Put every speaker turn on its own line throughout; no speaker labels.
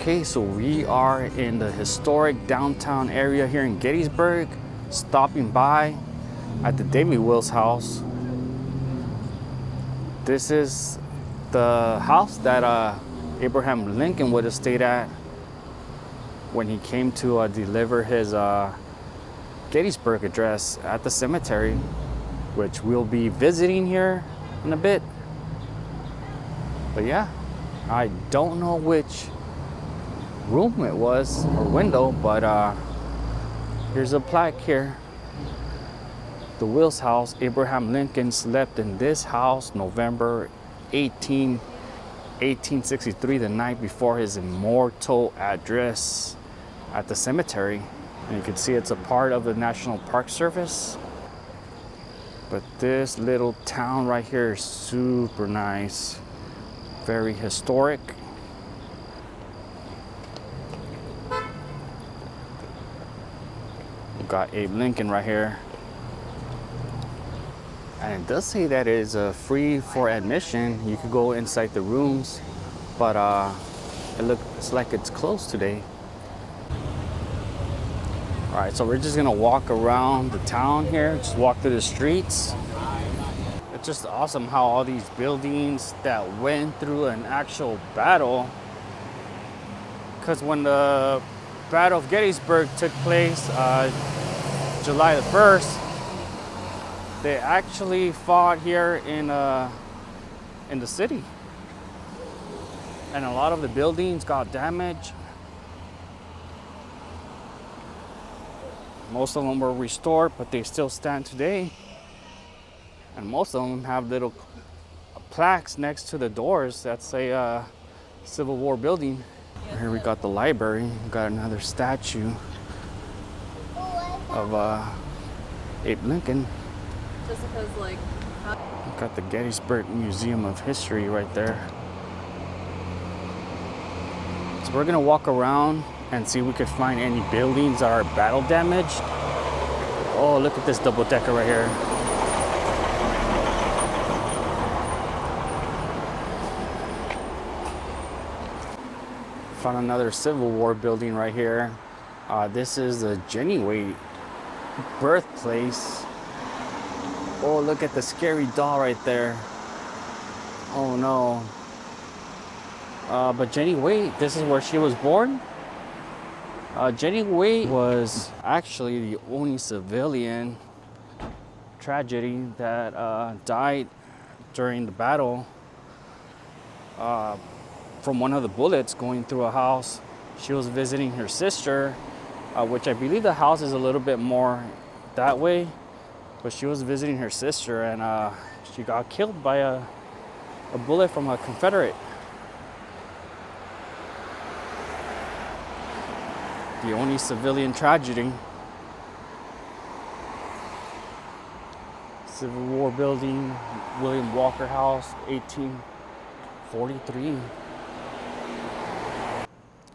Okay, so we are in the historic downtown area here in Gettysburg, stopping by at the Davy Wills house. This is the house that Abraham Lincoln would have stayed at when he came to deliver his Gettysburg Address at the cemetery, which we'll be visiting here in a bit. But yeah, I don't know which room it was or window, but here's a plaque here. The Wills house. Abraham Lincoln slept in this house November 1863, the night before his immortal address at the cemetery. And you can see it's a part of the National Park Service. But this little town right here is super nice, very historic. We've got Abe Lincoln right here. And it does say that it is free for admission. You could go inside the rooms, but it looks like it's closed today. All right, so we're just gonna walk around the town here, just walk through the streets. It's just awesome how all these buildings that went through an actual battle, because when the Battle of Gettysburg took place July the 1st, they actually fought here in the city. And a lot of the buildings got damaged. Most of them were restored, but they still stand today. And most of them have little plaques next to the doors that say Civil War building. Here we got the library. We got another statue of Abe Lincoln.
Just because, like,
we got the Gettysburg Museum of History right there. So we're gonna walk around and see if we could find any buildings that are battle damaged. Oh, look at this double decker right here. Found another Civil War building right here. This is the Jenny Wade birthplace. Oh, look at the scary doll right there. Oh no. But Jenny Wade, this is where she was born. Jenny Wade was actually the only civilian tragedy that died during the battle from one of the bullets going through a house. She was visiting her sister, which I believe the house is a little bit more that way, but she was visiting her sister and she got killed by a bullet from a Confederate. The only civilian tragedy. Civil War building, William Walker House, 1843.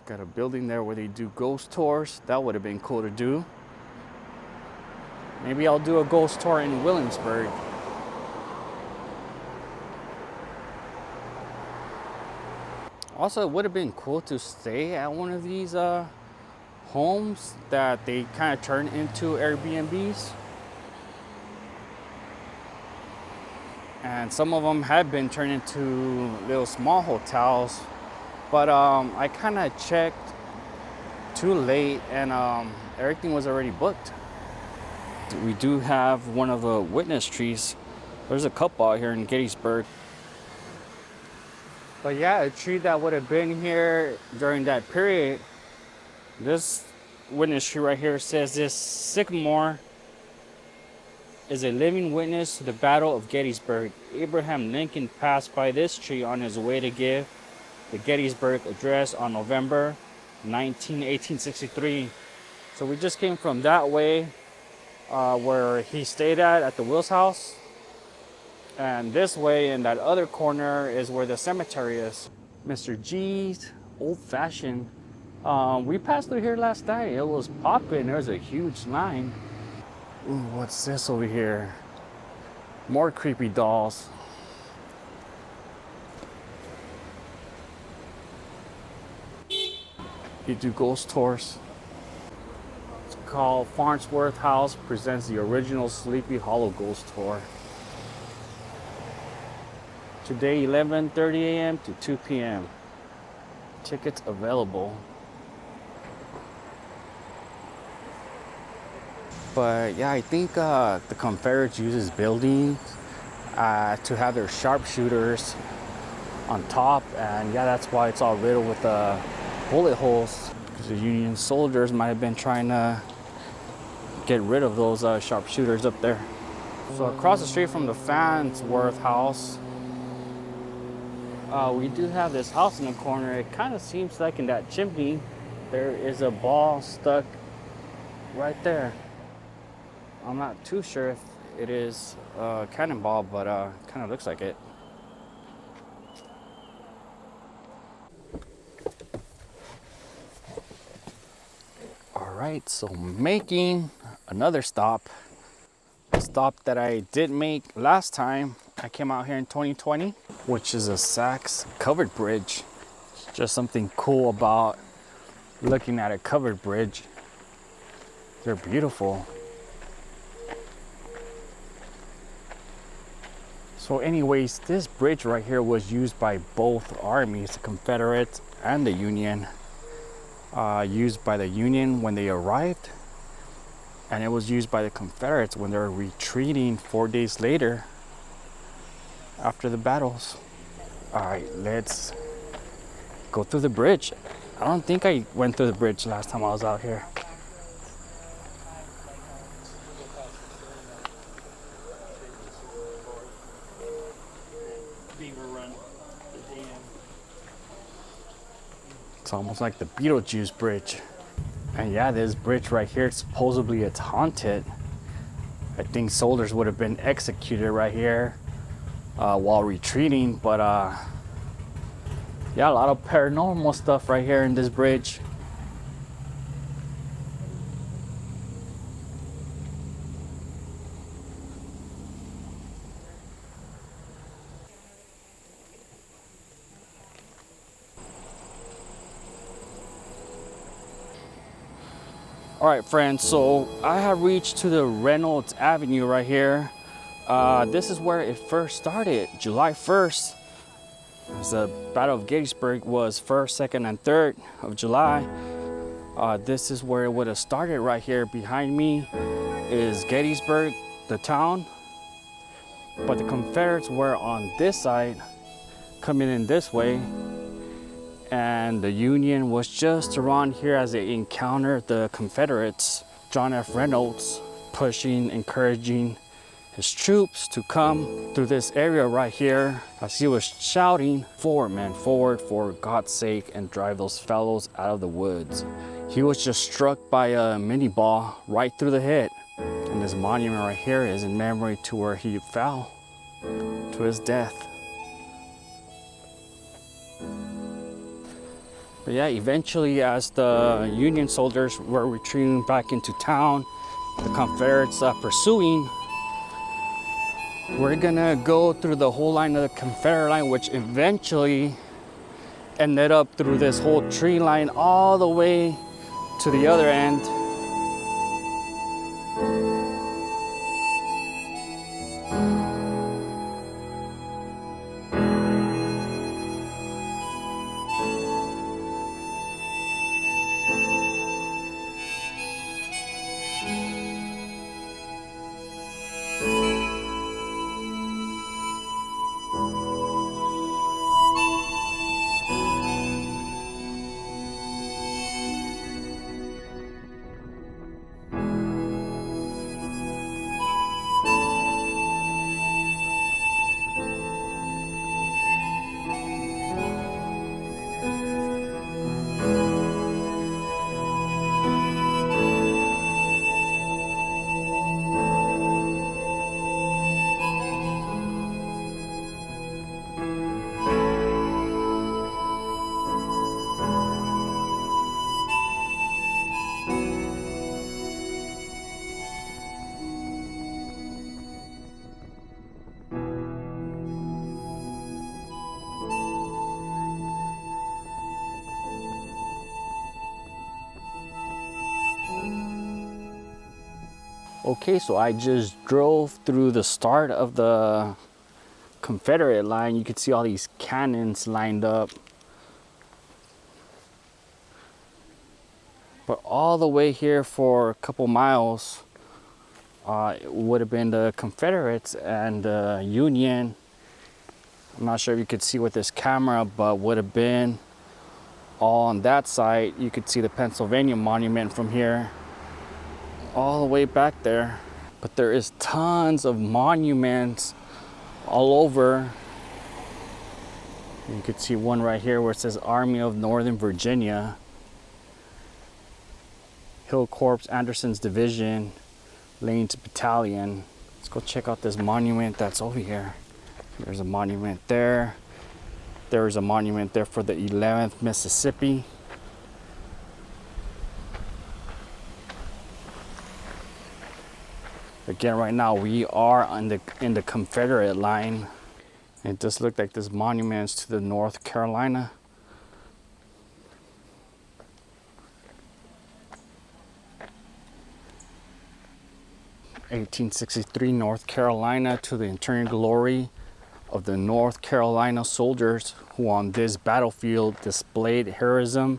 Got a building there where they do ghost tours. That would have been cool to do. Maybe I'll do a ghost tour in Williamsburg. Also, it would have been cool to stay at one of these homes that they kind of turn into Airbnbs. And some of them have been turned into little small hotels. But I kind of checked too late and everything was already booked. We do have one of the witness trees. There's a couple out here in Gettysburg. But yeah, a tree that would have been here during that period. This witness tree right here says this sycamore is a living witness to the Battle of Gettysburg. Abraham Lincoln passed by this tree on his way to give the Gettysburg Address on November 19, 1863. So we just came from that way where he stayed at the Wills house. And this way in that other corner is where the cemetery is. Mr. G's Old Fashioned. We passed through here last night. It was popping. There's a huge line. Ooh, what's this over here? More creepy dolls. You do ghost tours. It's called Farnsworth House presents the original Sleepy Hollow Ghost Tour. Today 11:30 a.m. to 2 p.m. Tickets available. But yeah, I think the Confederates uses buildings to have their sharpshooters on top, and yeah, that's why it's all riddled with bullet holes. Because the Union soldiers might have been trying to get rid of those sharpshooters up there. So across the street from the Farnsworth house, we do have this house in the corner. It kind of seems like in that chimney there is a ball stuck right there. I'm not too sure if it is a cannonball, but kind of looks like it. All right, so making another stop. A stop that I did make last time I came out here in 2020, which is a Sax Covered Bridge. Just something cool about looking at a covered bridge. They're beautiful. So anyways, this bridge right here was used by both armies, the Confederate and the Union. Used by the Union when they arrived, and it was used by the Confederates when they were retreating 4 days later after the battles. All right, let's go through the bridge. I don't think I went through the bridge last time I was out here. It's almost like the Beetlejuice Bridge. And yeah, this bridge right here, supposedly it's haunted. I think soldiers would have been executed right here while retreating. But yeah, a lot of paranormal stuff right here in this bridge. All right, friends, so I have reached to the Reynolds Avenue right here. This is where it first started, July 1st. The Battle of Gettysburg was 1st, 2nd, and 3rd of July. This is where it would have started right here. Behind me is Gettysburg, the town. But the Confederates were on this side, coming in this way. And the Union was just around here as they encountered the Confederates. John F Reynolds pushing, encouraging his troops to come through this area right here as he was shouting, "Forward, men, forward, for God's sake, and drive those fellows out of the woods." He was just struck by a mini ball right through the head. And this monument right here is in memory to where he fell to his death. But yeah, eventually as the Union soldiers were retreating back into town, the Confederates pursuing, we're gonna go through the whole line of the Confederate line, which eventually ended up through this whole tree line all the way to the other end. Okay, so I just drove through the start of the Confederate line. You can see all these cannons lined up. But all the way here for a couple miles, it would have been the Confederates and the Union. I'm not sure if you could see with this camera, but would have been all on that side. You could see the Pennsylvania Monument from here all the way back there. But there is tons of monuments all over. You could see one right here where it says Army of Northern Virginia, Hill Corps, Anderson's Division, Lane's Battalion. Let's go check out this monument that's over here. There's a monument there. There's a monument there for the 11th Mississippi. Again, right now we are in the Confederate line. It just looked like this monument is to the North Carolina. (1863) North Carolina, to the eternal glory of the North Carolina soldiers who on this battlefield displayed heroism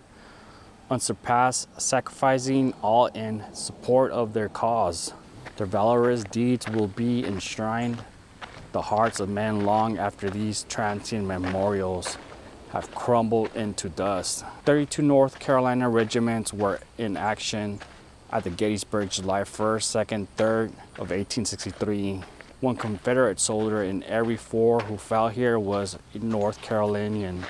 unsurpassed, sacrificing all in support of their cause. Their valorous deeds will be enshrined in the hearts of men long after these transient memorials have crumbled into dust. 32 North Carolina regiments were in action at the Gettysburg July 1st, 2nd, 3rd of 1863. One Confederate soldier in every 4 who fell here was a North Carolinian.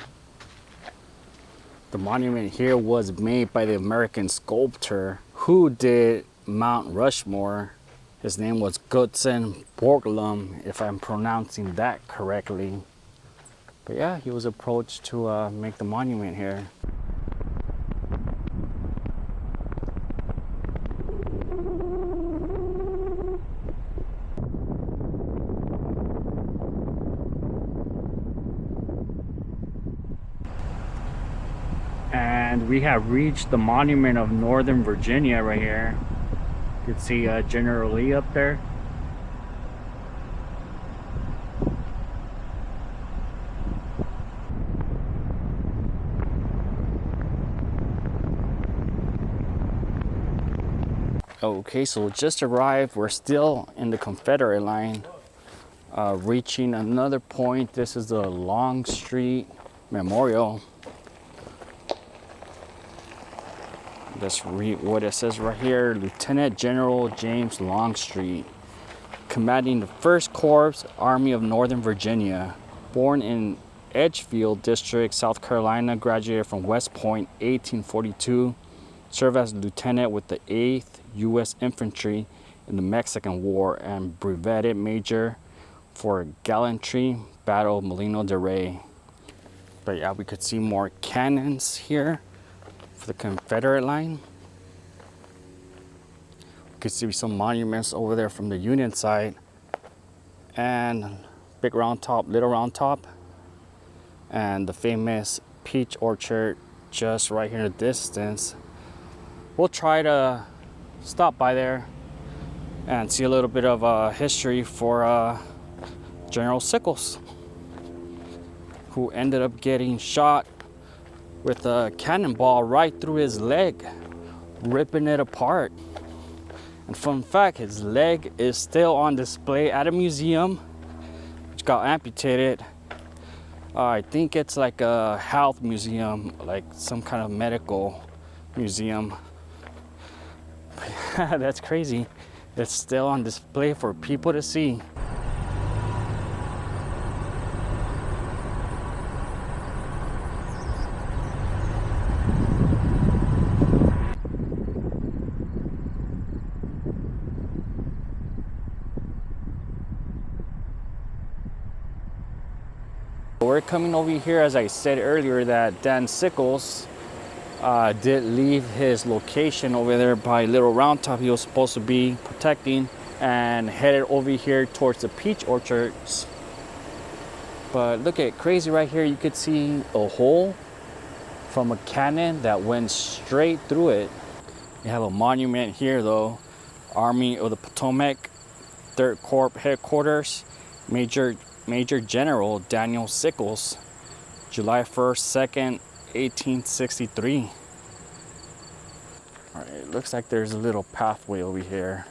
The monument here was made by the American sculptor who did Mount Rushmore. His name was Gutzon Borglum, if I'm pronouncing that correctly. But yeah, he was approached to make the monument here. And we have reached the monument of Northern Virginia right here. You can see General Lee up there. Okay, so just arrived. We're still in the Confederate line, reaching another point. This is the Longstreet Memorial. Let's read what it says right here. Lieutenant General James Longstreet, commanding the 1st Corps, Army of Northern Virginia. Born in Edgefield District, South Carolina, graduated from West Point 1842. Served as lieutenant with the 8th U.S. Infantry in the Mexican War and brevetted major for gallantry, Battle of Molino de Rey. But yeah, we could see more cannons here for the Confederate line. You can see some monuments over there from the Union side, and Big Round Top, Little Round Top, and the famous peach orchard just right here in the distance. We'll try to stop by there and see a little bit of history for General Sickles, who ended up getting shot with a cannonball right through his leg, ripping it apart. And fun fact, his leg is still on display at a museum which got amputated. I think it's like a health museum, like some kind of medical museum. That's crazy. It's still on display for people to see. We're coming over here, as I said earlier, that Dan Sickles did leave his location over there by Little Round Top he was supposed to be protecting, and headed over here towards the peach orchards. But look at crazy right here. You could see a hole from a cannon that went straight through it. You have a monument here though, Army of the Potomac, 3rd Corps headquarters, Major General Daniel Sickles, July 1st, 2nd, 1863. All right, it looks like there's a little pathway over here.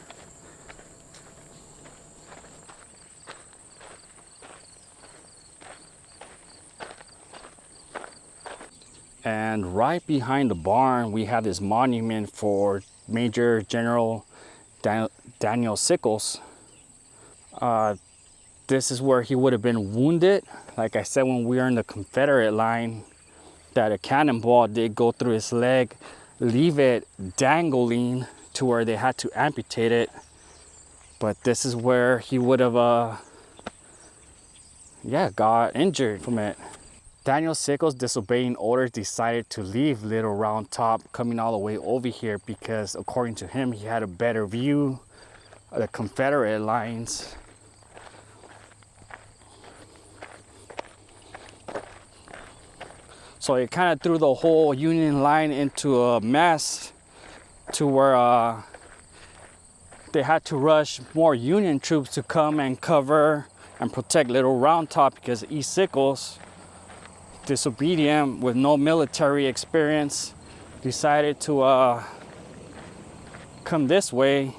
And right behind the barn, we have this monument for Major General Daniel Sickles. This is where he would have been wounded. Like I said, when we were in the Confederate line, that a cannonball did go through his leg, leave it dangling to where they had to amputate it. But this is where he would have, got injured from it. Daniel Sickles, disobeying orders, decided to leave Little Round Top, coming all the way over here because, according to him, he had a better view of the Confederate lines. So it kind of threw the whole Union line into a mess, to where they had to rush more Union troops to come and cover and protect Little Round Top because E. Sickles, disobedient with no military experience, decided to come this way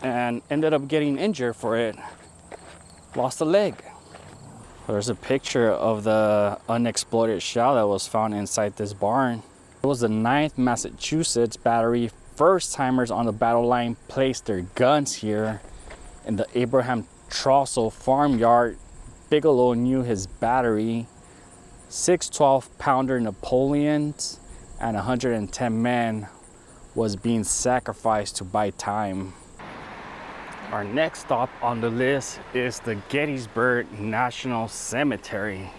and ended up getting injured for it. Lost a leg. There's a picture of the unexploded shell that was found inside this barn. It was the 9th Massachusetts Battery. First timers on the battle line placed their guns here in the Abraham Trossel farmyard. Bigelow knew his battery, 6 12-pounder Napoleons and 110 men was being sacrificed to buy time. Our next stop on the list is the Gettysburg National Cemetery.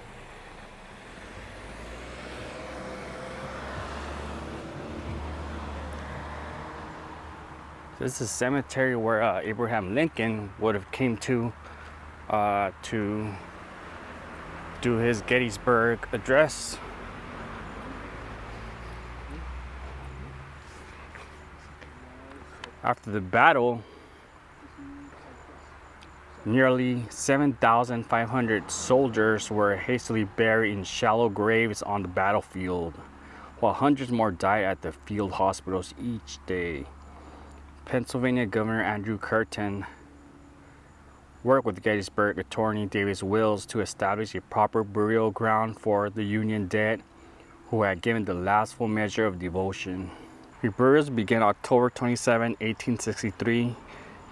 This is a cemetery where Abraham Lincoln would have came to do his Gettysburg Address. After the battle, nearly 7,500 soldiers were hastily buried in shallow graves on the battlefield, while hundreds more died at the field hospitals each day. Pennsylvania Governor Andrew Curtin worked with Gettysburg attorney Davis Wills to establish a proper burial ground for the Union dead who had given the last full measure of devotion. The burials began October 27, 1863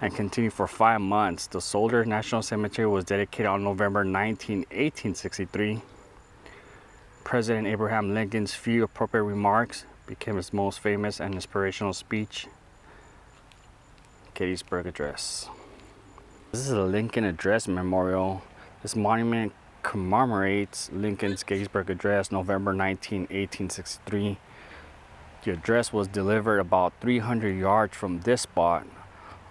and continued for 5 months. The Soldiers National Cemetery was dedicated on November 19, 1863. President Abraham Lincoln's few appropriate remarks became his most famous and inspirational speech, Gettysburg Address. This is a Lincoln Address memorial. This monument commemorates Lincoln's Gettysburg Address, November 19, 1863. The address was delivered about 300 yards from this spot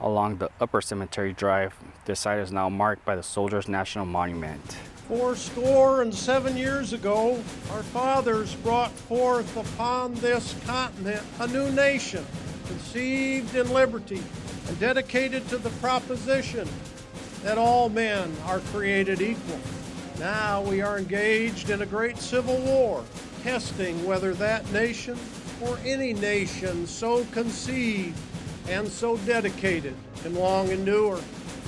along the Upper Cemetery Drive. This site is now marked by the Soldiers National Monument.
77 years ago, our fathers brought forth upon this continent a new nation, conceived in liberty and dedicated to the proposition that all men are created equal. Now we are engaged in a great civil war, testing whether that nation or any nation so conceived and so dedicated can long endure.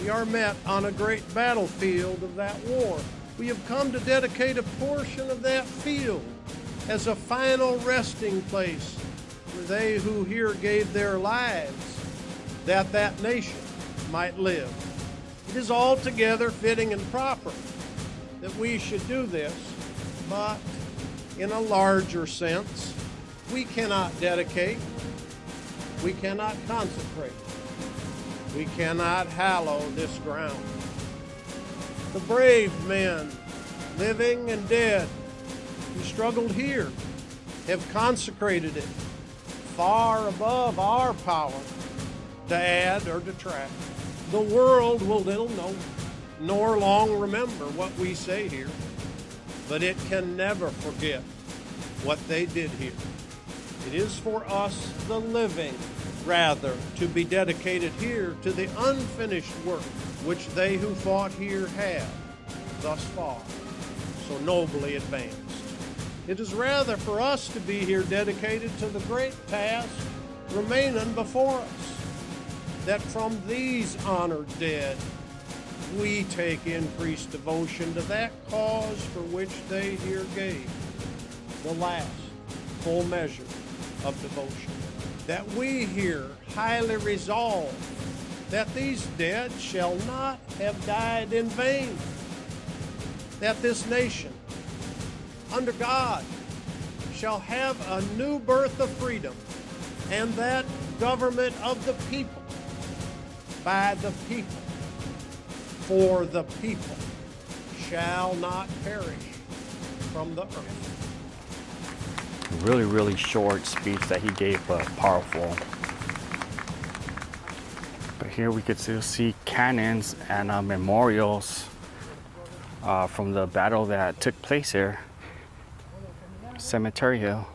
We are met on a great battlefield of that war. We have come to dedicate a portion of that field as a final resting place for they who here gave their lives that that nation might live. It is altogether fitting and proper that we should do this, but in a larger sense, we cannot dedicate, we cannot consecrate, we cannot hallow this ground. The brave men, living and dead, who struggled here, have consecrated it far above our power to add or detract. The world will little know, nor long remember what we say here, but it can never forget what they did here. It is for us, the living, rather to be dedicated here to the unfinished work which they who fought here have thus far so nobly advanced. It is rather for us to be here dedicated to the great task remaining before us, that from these honored dead we take increased devotion to that cause for which they here gave the last full measure of devotion. That we here highly resolve that these dead shall not have died in vain, that this nation, under God, shall have a new birth of freedom, and that government of the people, by the people, for the people, shall not perish from the earth.
Really short speech that he gave, but powerful. But here we could still see cannons and memorials from the battle that took place here, Cemetery Hill.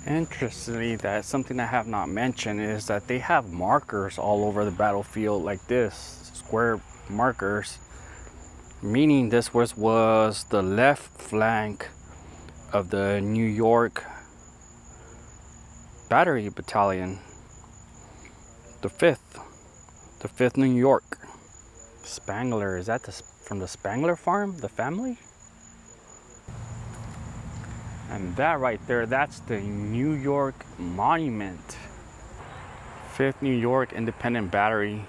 Interestingly, that something I have not mentioned is that they have markers all over the battlefield like this, square markers, meaning this was the left flank of the New York Battery Battalion, the 5th New York. Spangler, is that from the Spangler farm, the family? And that right there, that's the New York Monument. 5th New York Independent Battery,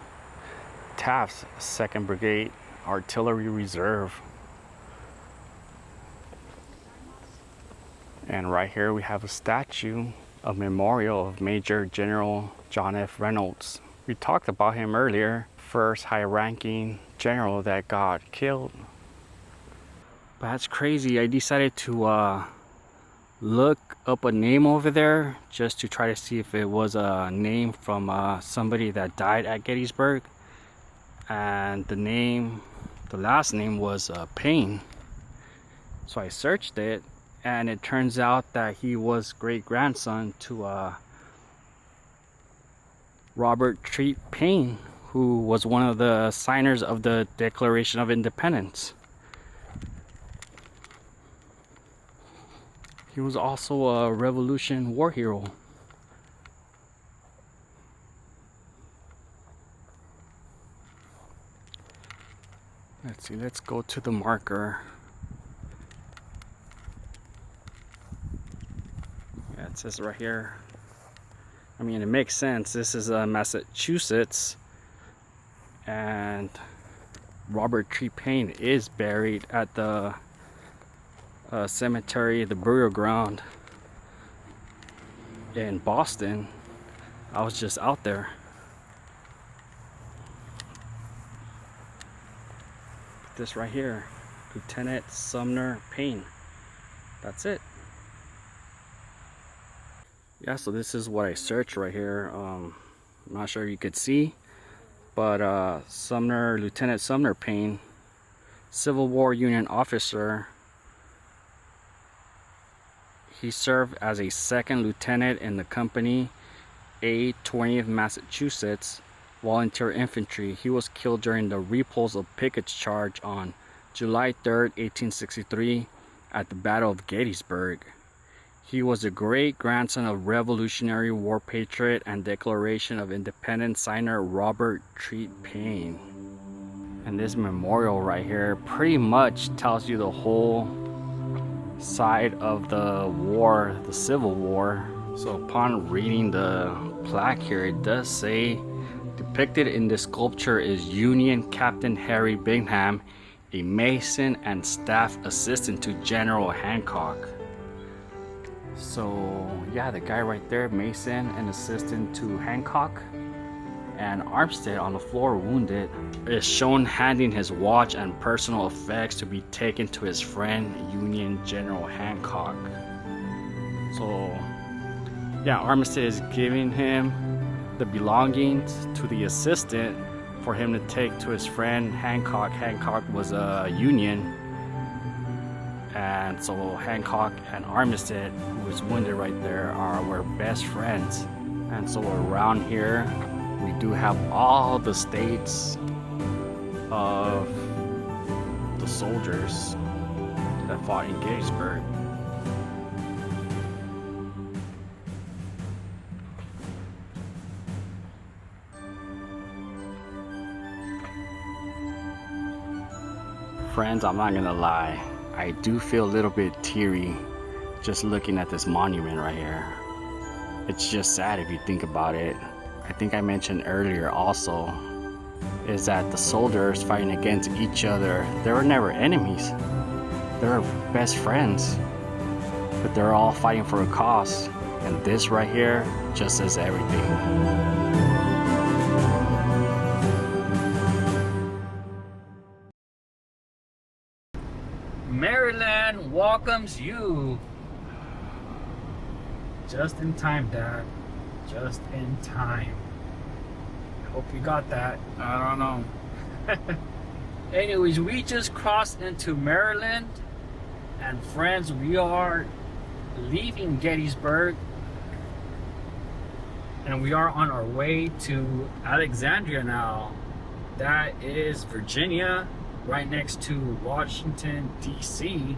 Taft's 2nd Brigade Artillery Reserve. And right here we have a statue, a memorial of Major General John F. Reynolds. We talked about him earlier, first high-ranking general that got killed. But that's crazy. I decided to look up a name over there just to try to see if it was a name from somebody that died at Gettysburg. And the last name was Payne. So I searched it, and it turns out that he was great-grandson to Robert Treat Payne, who was one of the signers of the Declaration of Independence. He was also a Revolution war hero. Let's see, let's go to the marker. Yeah, it says right here. I mean, it makes sense. This is Massachusetts, and Robert Tree Payne is buried at the cemetery, the burial ground in Boston. I was just out there. This right here, Lieutenant Sumner Payne. That's it. Yeah, so this is what I searched right here. I'm not sure you could see, but Lieutenant Sumner Payne, Civil War Union officer. He served as a 2nd lieutenant in the company A 20th Massachusetts Volunteer Infantry. He was killed during the repulse of Pickett's charge on July 3rd, 1863 at the Battle of Gettysburg. He was a great-grandson of Revolutionary War patriot and Declaration of Independence signer Robert Treat Payne. And this memorial right here pretty much tells you the whole side of the war, the Civil War. So upon reading the plaque here, it does say, depicted in this sculpture is Union Captain Harry Bingham, a Mason and staff assistant to General Hancock. So yeah, the guy right there, Mason and assistant to Hancock, and Armstead on the floor wounded, is shown handing his watch and personal effects to be taken to his friend Union General Hancock. So yeah, Armistead is giving him the belongings to the assistant for him to take to his friend Hancock. Hancock was a Union, and so Hancock and Armistead, who was wounded right there, were best friends. And so around here, we do have all the states of the soldiers that fought in Gettysburg. Friends, I'm not gonna lie, I do feel a little bit teary just looking at this monument right here. It's just sad if you think about it. I think I mentioned earlier also is that the soldiers fighting against each other, they were never enemies. They were best friends, but they're all fighting for a cause. And this right here just says everything. Maryland welcomes you. Just in time, Dad. Just in time. Hope you got that. I don't know. Anyways, we just crossed into Maryland. And friends, we are leaving Gettysburg. And we are on our way to Alexandria now. That is Virginia, right next to Washington, D.C.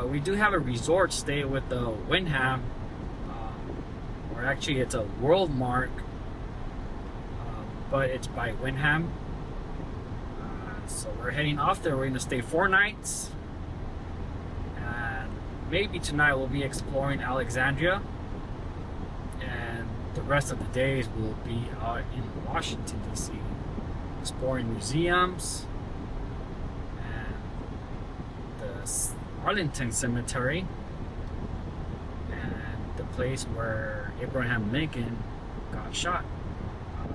We do have a resort stay with the Wyndham. Or actually, it's a World Mark. But it's by Wyndham. So we're heading off there. We're going to stay 4 nights. And maybe tonight we'll be exploring Alexandria. And the rest of the days will be out in Washington, D.C. exploring museums. Arlington Cemetery and the place where Abraham Lincoln got shot.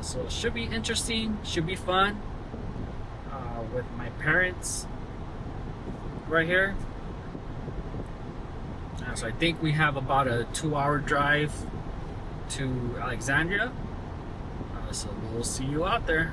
So it should be interesting, should be fun with my parents right here. So I think we have about a 2-hour drive to Alexandria. So we'll see you out there.